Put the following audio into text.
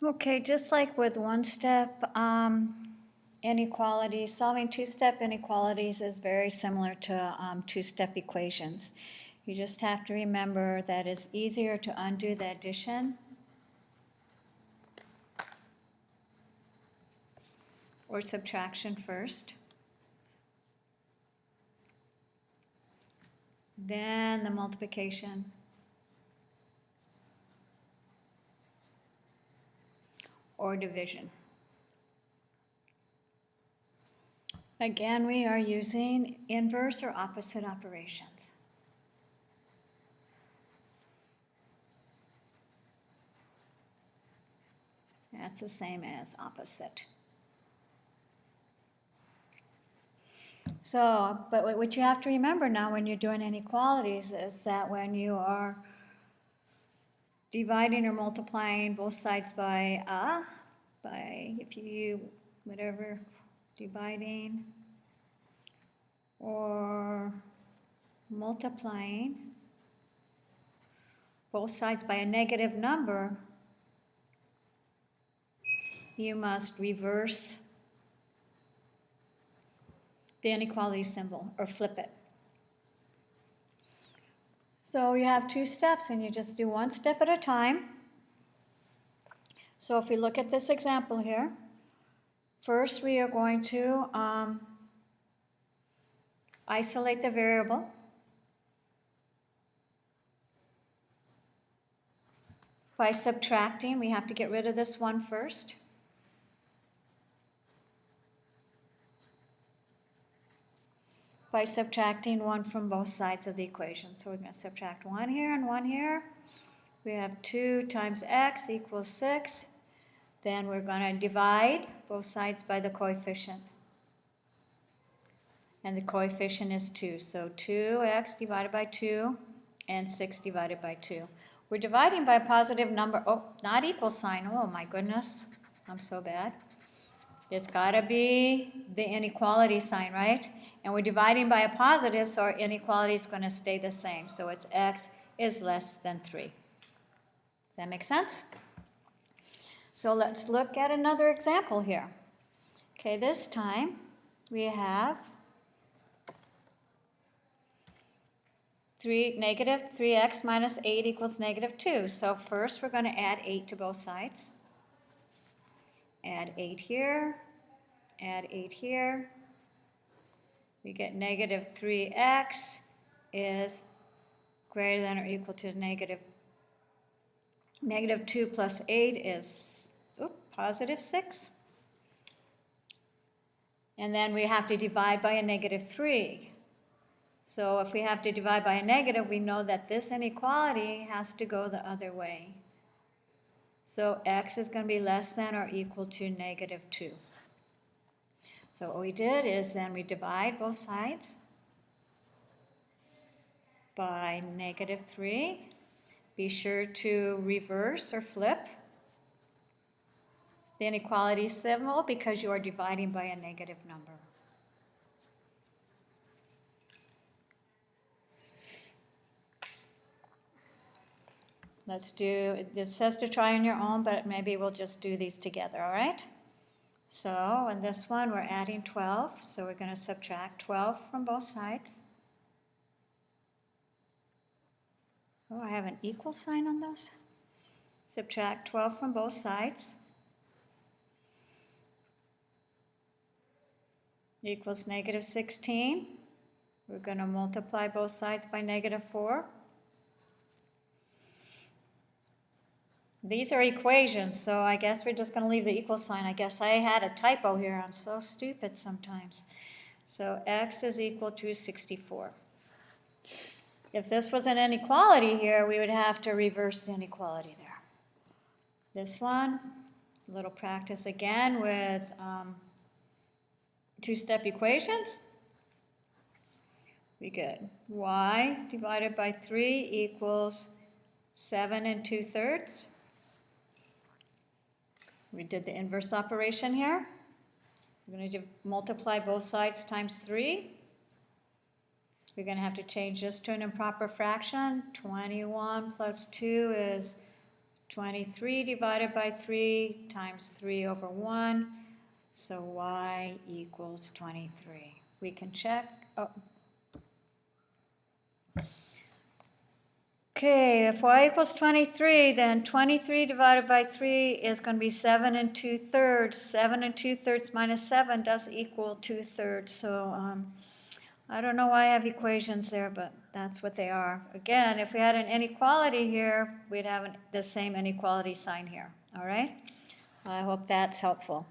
Okay, just like with one-step inequalities, solving two-step inequalities is very similar to two-step equations. You just have to remember that it's easier to undo the addition or subtraction first, then the multiplication, or division. Again, we are using inverse or opposite operations. That's the same as opposite. So, but what you have to remember now when you're doing inequalities is that when you are dividing or multiplying both sides by if you, whatever, dividing or multiplying both sides by a negative number, you must reverse the inequality symbol or flip it. So you have two steps and you just do one step at a time. So if we look at this example here, first we are going to isolate the variable. By subtracting, we have to get rid of this one first. By subtracting 1 from both sides of the equation. So we're going to subtract 1 here and 1 here. We have 2 times x equals 6. Then we're going to divide both sides by the coefficient. And the coefficient is 2. So 2x divided by 2 and 6 divided by 2. We're dividing by a positive number. Oh, not equal sign. Oh my goodness. I'm so bad. It's got to be the inequality sign, right? And we're dividing by a positive, so our inequality is going to stay the same. So it's x is less than 3. Does that make sense? So let's look at another example here. Okay, this time we have negative 3x minus 8 equals negative 2. So first we're going to add 8 to both sides. Add 8 here, add 8 here. We get negative 3x is greater than or equal to negative 2 plus 8 is positive 6. And then we have to divide by a negative 3. So if we have to divide by a negative, we know that this inequality has to go the other way. So x is going to be less than or equal to negative 2. So what we did is then we divide both sides by negative 3. Be sure to reverse or flip the inequality symbol because you are dividing by a negative number. Let's do, it says to try on your own, but maybe we'll just do these together, all right? So in this one, we're adding 12, so we're going to subtract 12 from both sides. Oh, I have an equal sign on those. Subtract 12 from both sides. Equals negative 16. We're going to multiply both sides by negative 4. These are equations, so I guess we're just going to leave the equal sign. I guess I had a typo here. I'm so stupid sometimes. So x is equal to 64. If this was an inequality here, we would have to reverse the inequality there. This one, a little practice again with two-step equations. We get y divided by 3 equals 7 2/3. We did the inverse operation here. We're going to multiply both sides times 3. We're going to have to change this to an improper fraction. 21 plus 2 is 23 divided by 3 times 3 over 1. So y equals 23. We can check. Oh. Okay, if y equals 23, then 23 divided by 3 is going to be 7 2/3. 7 2/3 minus 7 does equal 2/3. So I don't know why I have equations there, but that's what they are. Again, if we had an inequality here, we'd have the same inequality sign here. All right? I hope that's helpful.